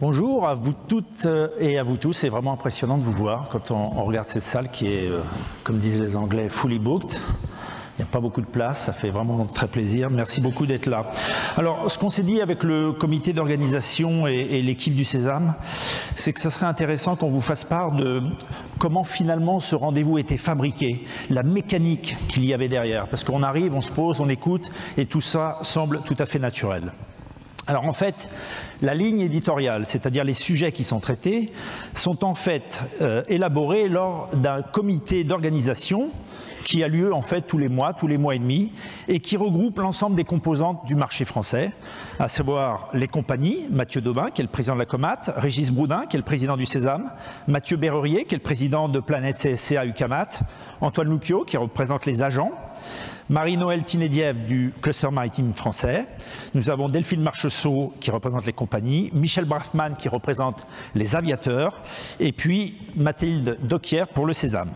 Bonjour à vous toutes et à vous tous. C'est vraiment impressionnant de vous voir quand on regarde cette salle qui est, comme disent les Anglais, fully booked. Il n'y a pas beaucoup de place, ça fait vraiment très plaisir. Merci beaucoup d'être là. Alors, ce qu'on s'est dit avec le comité d'organisation et l'équipe du Sésame, c'est que ça serait intéressant qu'on vous fasse part de comment finalement ce rendez-vous était fabriqué, la mécanique qu'il y avait derrière. Parce qu'on arrive, on se pose, on écoute, et tout ça semble tout à fait naturel. Alors en fait, la ligne éditoriale, c'est-à-dire les sujets qui sont traités, sont en fait élaborés lors d'un comité d'organisation qui a lieu en fait tous les mois et demi, et qui regroupe l'ensemble des composantes du marché français, à savoir les compagnies, Mathieu Daubin, qui est le président de la Comat, Régis Broudin, qui est le président du Sésame, Mathieu Berrurier, qui est le président de Planète CSCA UCAMAT, Antoine Louquiot, qui représente les agents, Marie-Noëlle Tinediev du Cluster Maritime français, nous avons Delphine Marchessault qui représente les compagnies, Michel Braffman qui représente les aviateurs, et puis Mathilde Docquier pour le Sésame.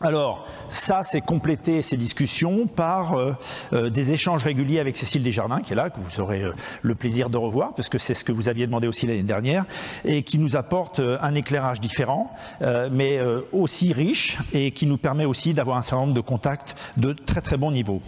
Alors, ça, c'est complété ces discussions par des échanges réguliers avec Cécile Desjardins, qui est là, que vous aurez le plaisir de revoir, parce que c'est ce que vous aviez demandé aussi l'année dernière, et qui nous apporte un éclairage différent, mais aussi riche, et qui nous permet aussi d'avoir un certain nombre de contacts de très très bon niveau.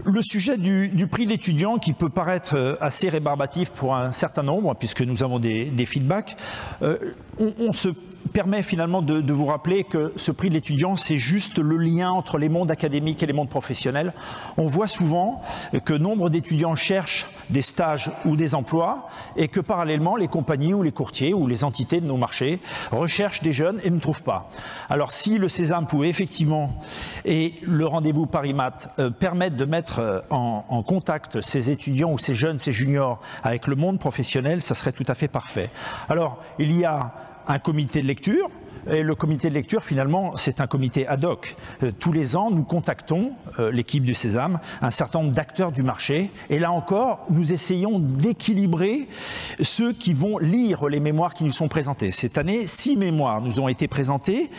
Le sujet du prix de l'étudiant, qui peut paraître assez rébarbatif pour un certain nombre, puisque nous avons des feedbacks, on se permet finalement de vous rappeler que ce prix de l'étudiant, c'est juste le lien entre les mondes académiques et les mondes professionnels. On voit souvent que nombre d'étudiants cherchent des stages ou des emplois et que parallèlement, les compagnies ou les courtiers ou les entités de nos marchés recherchent des jeunes et ne trouvent pas. Alors si le Sésame pouvait effectivement, et le rendez-vous Paris-Mat, permettre de mettre en contact ces étudiants ou ces jeunes, ces juniors avec le monde professionnel, ça serait tout à fait parfait. Alors, il y a un comité de lecture, et le comité de lecture, finalement, c'est un comité ad hoc. Tous les ans, nous contactons, l'équipe du Sésame, un certain nombre d'acteurs du marché, et là encore, nous essayons d'équilibrer ceux qui vont lire les mémoires qui nous sont présentées. Cette année, 6 mémoires nous ont été présentées,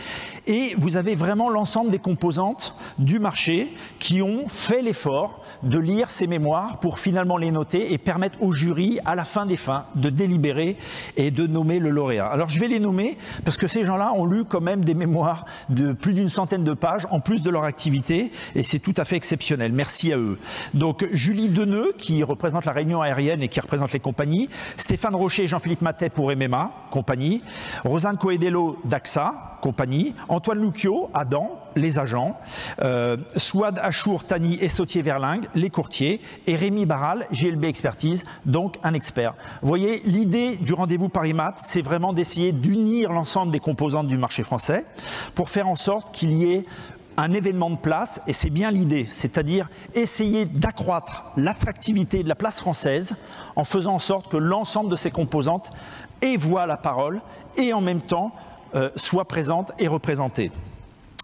et vous avez vraiment l'ensemble des composantes du marché qui ont fait l'effort de lire ces mémoires pour finalement les noter et permettre au jury, à la fin des fins, de délibérer et de nommer le lauréat. Alors je vais les nommer parce que ces gens-là ont lu quand même des mémoires de plus d'une centaine de pages en plus de leur activité, et c'est tout à fait exceptionnel. Merci à eux. Donc Julie Deneux, qui représente la Réunion aérienne et qui représente les compagnies, Stéphane Rocher et Jean-Philippe Matet pour MMA, compagnie, Rosanne Coedello d'AXA, compagnie, Antoine Louquiot, Adam, les agents, Souad Achour, Tani et Sautier-Verlingue, les courtiers, et Rémi Barral, GLB Expertise, donc un expert. Vous voyez, l'idée du rendez-vous Paris-Mat, c'est vraiment d'essayer d'unir l'ensemble des composantes du marché français pour faire en sorte qu'il y ait un événement de place, et c'est bien l'idée, c'est-à-dire essayer d'accroître l'attractivité de la place française en faisant en sorte que l'ensemble de ces composantes ait voix à la parole et en même temps soient présentes et représentées.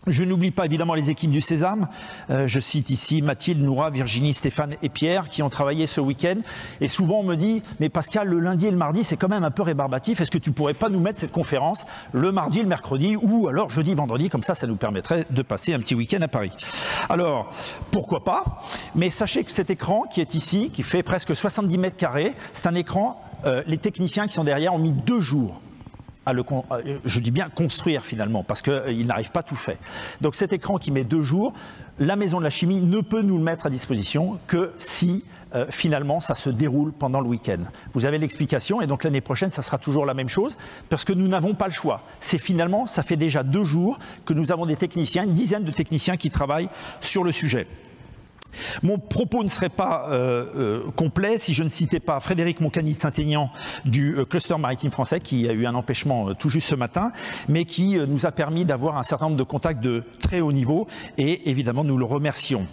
Je n'oublie pas évidemment les équipes du Sésame. Je cite ici Mathilde, Noura, Virginie, Stéphane et Pierre qui ont travaillé ce week-end. Et souvent on me dit, mais Pascal, le lundi et le mardi, c'est quand même un peu rébarbatif. Est-ce que tu pourrais pas nous mettre cette conférence le mardi, le mercredi ou alors jeudi, vendredi? Comme ça nous permettrait de passer un petit week-end à Paris. Alors, pourquoi pas? Mais sachez que cet écran qui est ici, qui fait presque 70 mètres carrés, c'est un écran, les techniciens qui sont derrière ont mis 2 jours. Je dis bien construire finalement, parce qu'ils n'arrivent pas tout fait. Donc cet écran qui met 2 jours, la Maison de la Chimie ne peut nous le mettre à disposition que si finalement ça se déroule pendant le week-end. Vous avez l'explication, et donc l'année prochaine ça sera toujours la même chose, parce que nous n'avons pas le choix. C'est finalement, ça fait déjà 2 jours que nous avons des techniciens, une dizaine de techniciens qui travaillent sur le sujet. Mon propos ne serait pas complet si je ne citais pas Frédéric Moncani de Saint-Aignan du Cluster Maritime français, qui a eu un empêchement tout juste ce matin, mais qui nous a permis d'avoir un certain nombre de contacts de très haut niveau, et évidemment nous le remercions.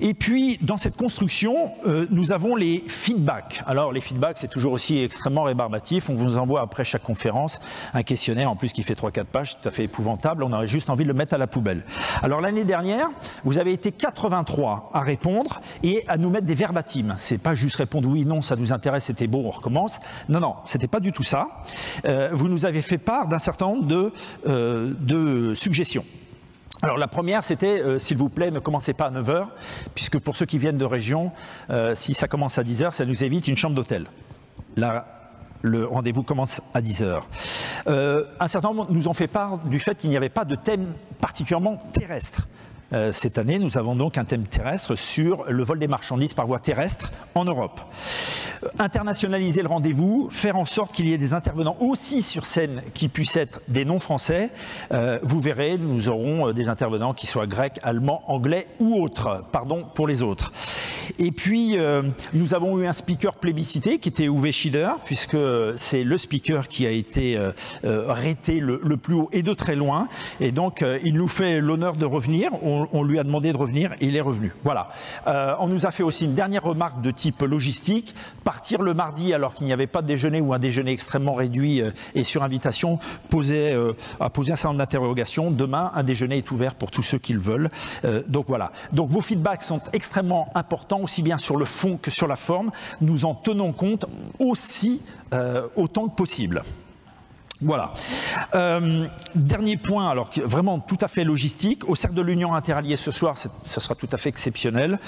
Et puis, dans cette construction, nous avons les feedbacks. Alors, les feedbacks, c'est toujours aussi extrêmement rébarbatif. On vous envoie après chaque conférence un questionnaire, en plus qui fait 3-4 pages, tout à fait épouvantable. On aurait juste envie de le mettre à la poubelle. Alors, l'année dernière, vous avez été 83 à répondre et à nous mettre des verbatims. C'est pas juste répondre oui, non, ça nous intéresse, c'était beau, on recommence. Non, non, c'était pas du tout ça. Vous nous avez fait part d'un certain nombre de suggestions. Alors la première, c'était, s'il vous plaît, ne commencez pas à 9 h, puisque pour ceux qui viennent de région, si ça commence à 10 h, ça nous évite une chambre d'hôtel. La le rendez-vous commence à 10 h. Un certain nombre nous ont fait part du fait qu'il n'y avait pas de thème particulièrement terrestre. Cette année, nous avons donc un thème terrestre sur le vol des marchandises par voie terrestre en Europe. Internationaliser le rendez-vous, faire en sorte qu'il y ait des intervenants aussi sur scène qui puissent être des non-français. Vous verrez, nous aurons des intervenants qui soient grecs, allemands, anglais ou autres. Pardon pour les autres. Et puis, nous avons eu un speaker plébiscité qui était Uwe Schieder, puisque c'est le speaker qui a été raté le plus haut et de très loin. Et donc, il nous fait l'honneur de revenir. On lui a demandé de revenir et il est revenu. Voilà. On nous a fait aussi une dernière remarque de type logistique. Partir le mardi alors qu'il n'y avait pas de déjeuner ou un déjeuner extrêmement réduit et sur invitation a posé un certain nombre d'interrogations. Demain, un déjeuner est ouvert pour tous ceux qui le veulent. Donc voilà. Donc vos feedbacks sont extrêmement importants, aussi bien sur le fond que sur la forme. Nous en tenons compte aussi autant que possible. Voilà. Dernier point, alors vraiment tout à fait logistique. Au Cercle de l'Union Interalliée ce soir, ce sera tout à fait exceptionnel.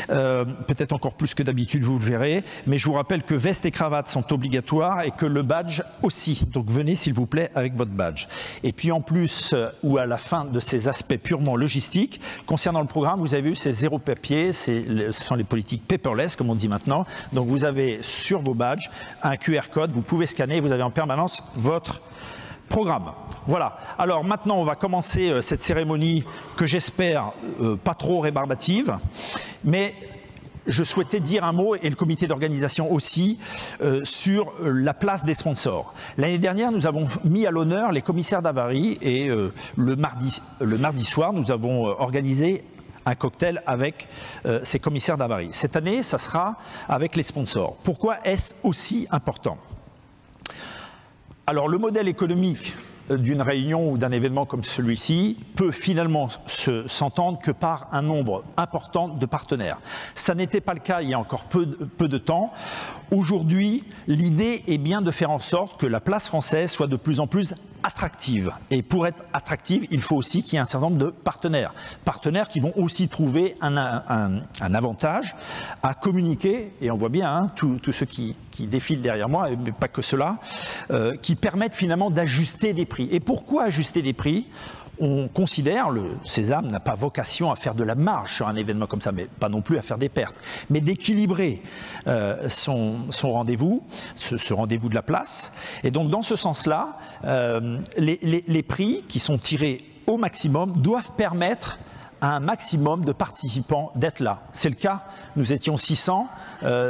Peut-être encore plus que d'habitude, vous le verrez. Mais je vous rappelle que veste et cravate sont obligatoires et que le badge aussi. Donc venez s'il vous plaît avec votre badge. Et puis en plus, ou à la fin de ces aspects purement logistiques, concernant le programme, vous avez vu, c'est zéro papier, ce sont les politiques paperless, comme on dit maintenant. Donc vous avez sur vos badges un QR code, vous pouvez scanner, vous avez en permanence votre programme. Voilà. Alors maintenant, on va commencer cette cérémonie que j'espère pas trop rébarbative, mais je souhaitais dire un mot, et le comité d'organisation aussi, sur la place des sponsors. L'année dernière, nous avons mis à l'honneur les commissaires d'avarie et le mardi soir, nous avons organisé un cocktail avec ces commissaires d'avarie. Cette année, ça sera avec les sponsors. Pourquoi est-ce aussi important ? Alors, le modèle économique d'une réunion ou d'un événement comme celui-ci peut finalement s'entendre que par un nombre important de partenaires. Ça n'était pas le cas il y a encore peu de temps. Aujourd'hui, l'idée est bien de faire en sorte que la place française soit de plus en plus attractive. Et pour être attractive, il faut aussi qu'il y ait un certain nombre de partenaires. Partenaires qui vont aussi trouver un avantage à communiquer, et on voit bien hein, tous ceux qui défilent derrière moi, mais pas que cela, qui permettent finalement d'ajuster des prix. Et pourquoi ajuster des prix ? On considère, le Sésame n'a pas vocation à faire de la marge sur un événement comme ça, mais pas non plus à faire des pertes, mais d'équilibrer son rendez-vous, ce rendez-vous de la place. Et donc dans ce sens-là, les prix qui sont tirés au maximum doivent permettre à un maximum de participants d'être là. C'est le cas, nous étions 600,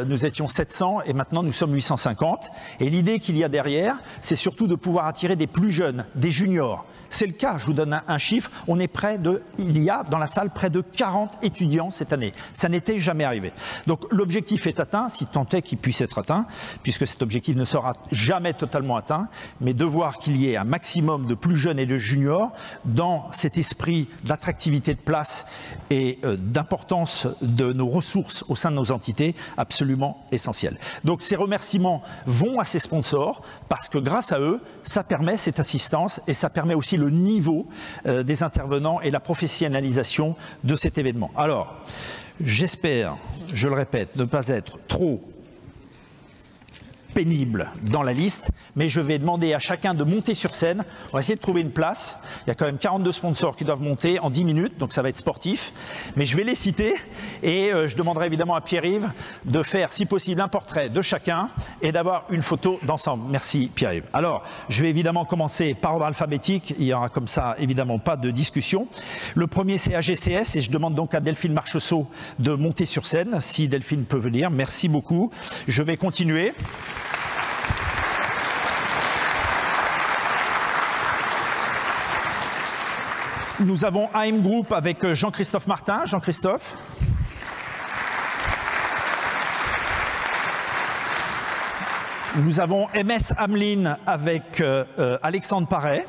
nous étions 700 et maintenant nous sommes 850. Et l'idée qu'il y a derrière, c'est surtout de pouvoir attirer des plus jeunes, des juniors. C'est le cas, je vous donne un chiffre, il y a dans la salle près de 40 étudiants cette année. Ça n'était jamais arrivé. Donc l'objectif est atteint, si tant est qu'il puisse être atteint, puisque cet objectif ne sera jamais totalement atteint, mais de voir qu'il y ait un maximum de plus jeunes et de juniors dans cet esprit d'attractivité de place et d'importance de nos ressources au sein de nos entités, absolument essentiel. Donc ces remerciements vont à ces sponsors, parce que grâce à eux, ça permet cette assistance et ça permet aussi le niveau des intervenants et la professionnalisation de cet événement. Alors, j'espère, je le répète, ne pas être trop pénible dans la liste, mais je vais demander à chacun de monter sur scène. On va essayer de trouver une place. Il y a quand même 42 sponsors qui doivent monter en 10 minutes, donc ça va être sportif. Mais je vais les citer et je demanderai évidemment à Pierre-Yves de faire, si possible, un portrait de chacun et d'avoir une photo d'ensemble. Merci Pierre-Yves. Alors, je vais évidemment commencer par ordre alphabétique. Il y aura comme ça évidemment pas de discussion. Le premier, c'est AGCS et je demande donc à Delphine Marcheseau de monter sur scène, si Delphine peut venir. Merci beaucoup. Je vais continuer. Nous avons AM Group avec Jean-Christophe Martin. Jean-Christophe. Nous avons MS Hamelin avec Alexandre Paré.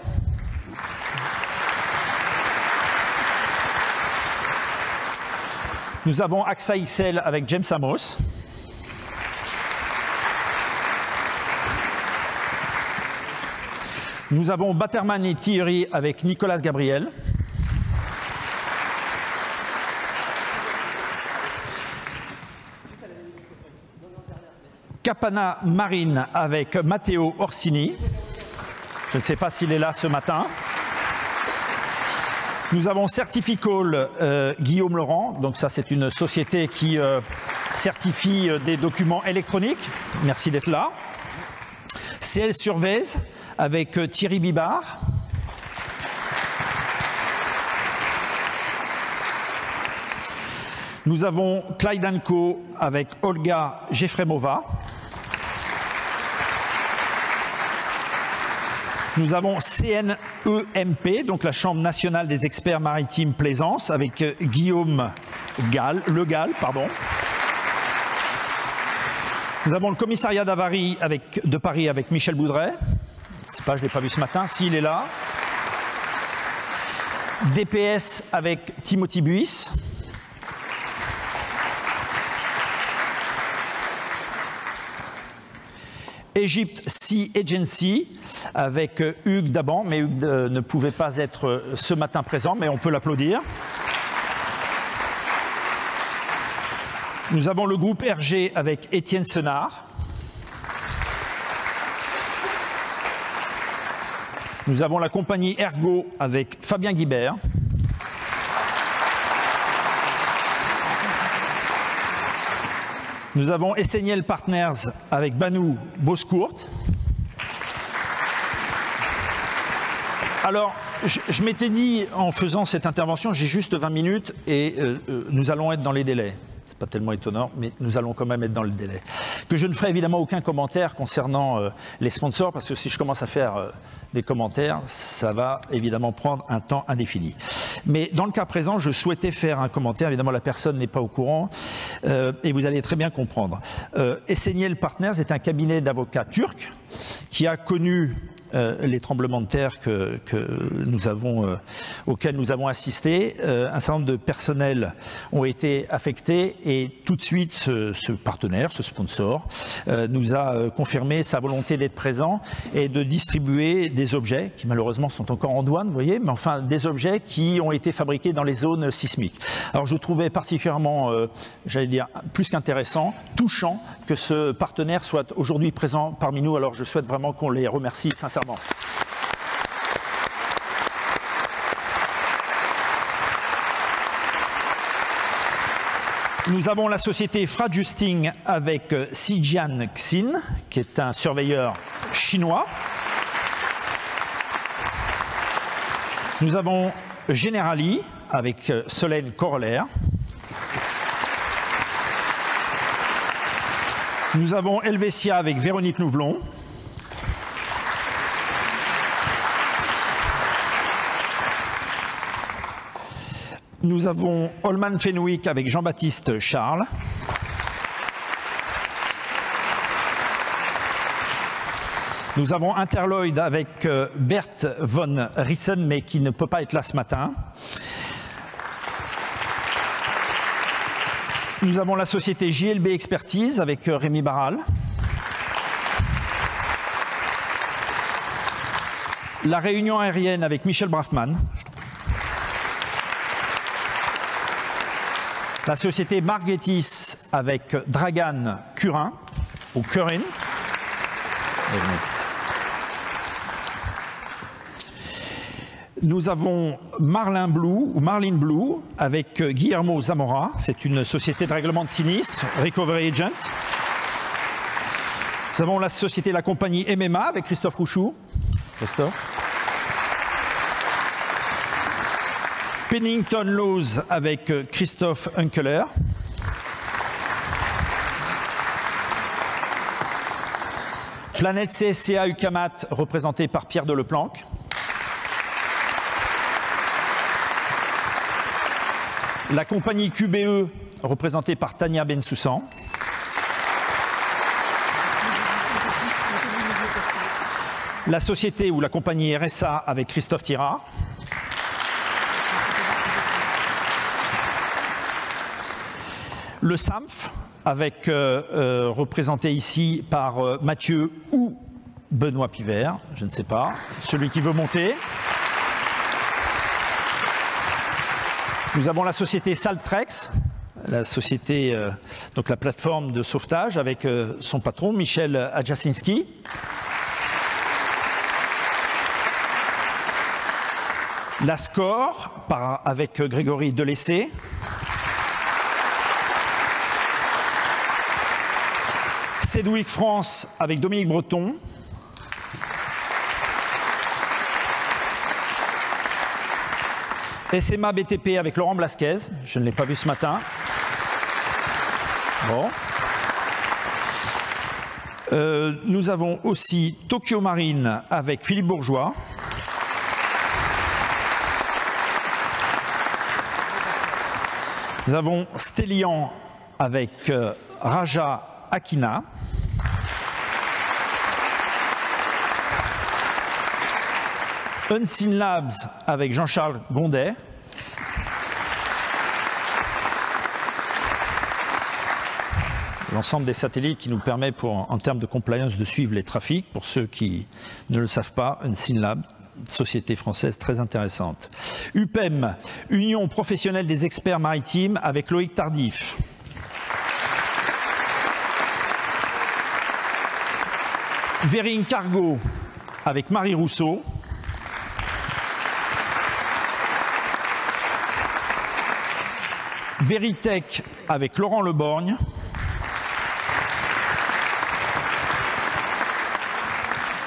Nous avons AXA XL avec James Amos. Nous avons Batterman et Thierry avec Nicolas Gabriel. Capana Marine avec Matteo Orsini. Je ne sais pas s'il est là ce matin. Nous avons Certificall Guillaume Laurent. Donc ça, c'est une société qui certifie des documents électroniques. Merci d'être là. CL Survez avec Thierry Bibard. Nous avons Clyde & Co avec Olga Jefremova. Nous avons CNEMP, donc la Chambre nationale des experts maritimes Plaisance, avec Guillaume Le Gall. Nous avons le commissariat d'avarie de Paris avec Michel Boudret. Je ne sais pas, je ne l'ai pas vu ce matin, s'il est là. DPS avec Timothy Buis. Egypt Sea Agency avec Hugues Daban, mais Hugues ne pouvait pas être ce matin présent, mais on peut l'applaudir. Nous avons le groupe RG avec Étienne Senard. Nous avons la compagnie Ergo avec Fabien Guibert. Nous avons Esseniel Partners avec Banou Boscourt. Alors, je m'étais dit en faisant cette intervention, j'ai juste 20 minutes et nous allons être dans les délais. C'est pas tellement étonnant, mais nous allons quand même être dans le délai. Que je ne ferai évidemment aucun commentaire concernant les sponsors, parce que si je commence à faire des commentaires, ça va évidemment prendre un temps indéfini. Mais dans le cas présent, je souhaitais faire un commentaire. Évidemment, la personne n'est pas au courant et vous allez très bien comprendre. Esseniel Partners est un cabinet d'avocats turc qui a connu les tremblements de terre auxquels nous avons assisté. Un certain nombre de personnels ont été affectés et tout de suite ce partenaire, ce sponsor, nous a confirmé sa volonté d'être présent et de distribuer des objets qui malheureusement sont encore en douane, vous voyez, mais enfin des objets qui ont été fabriqués dans les zones sismiques. Alors je trouvais particulièrement, j'allais dire, plus qu'intéressant, touchant que ce partenaire soit aujourd'hui présent parmi nous. Alors je souhaite vraiment qu'on les remercie sincèrement. Nous avons la société Frajusting avec Xijian Xin, qui est un surveilleur chinois. Nous avons Generali avec Solène Corollaire. Nous avons Helvetia avec Véronique Louvelon. Nous avons Holman Fenwick avec Jean-Baptiste Charles. Nous avons Interloid avec Bert von Rissen, mais qui ne peut pas être là ce matin. Nous avons la société JLB Expertise avec Rémi Barral. La réunion aérienne avec Michel Braffman. La société Margetis avec Dragan Curin, ou Curin. Nous avons Marlin Blue avec Guillermo Zamora. C'est une société de règlement de sinistre, Recovery Agent. Nous avons la société, la compagnie MMA avec Christophe Rouchou. Christophe. Pennington Laws avec Christophe Unkeler. Planète CSCA UCAMAT représentée par Pierre Deleplanque. La compagnie QBE représentée par Tania Bensoussan. La société ou la compagnie RSA avec Christophe Tirard. Le SAMF, représenté ici par Mathieu ou Benoît Pivert, je ne sais pas, celui qui veut monter. Nous avons la société Saltrex, la société, donc la plateforme de sauvetage avec son patron Michel Adjasinski. La SCOR avec Grégory Delessé. Sedwick France avec Dominique Breton. SMA BTP avec Laurent Blasquez. Je ne l'ai pas vu ce matin. Bon. Nous avons aussi Tokyo Marine avec Philippe Bourgeois. Nous avons Stellian avec Raja Akina. Unseen Labs avec Jean-Charles Gondet. L'ensemble des satellites qui nous permet, en termes de compliance, de suivre les trafics. Pour ceux qui ne le savent pas, Unseen Labs, société française très intéressante. UPEM, Union professionnelle des experts maritimes avec Loïc Tardif. Vering Cargo avec Marie Rousseau. Veritech avec Laurent Leborgne.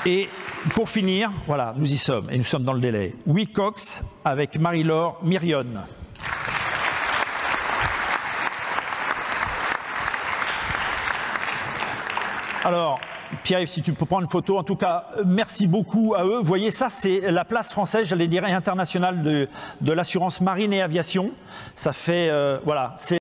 Et pour finir, voilà, nous y sommes, et nous sommes dans le délai. Wicox avec Marie-Laure Mirion. Alors, Pierre-Yves, si tu peux prendre une photo, en tout cas, merci beaucoup à eux. Vous voyez, ça, c'est la place française, j'allais dire, et internationale de l'assurance marine et aviation. Ça fait, voilà, c'est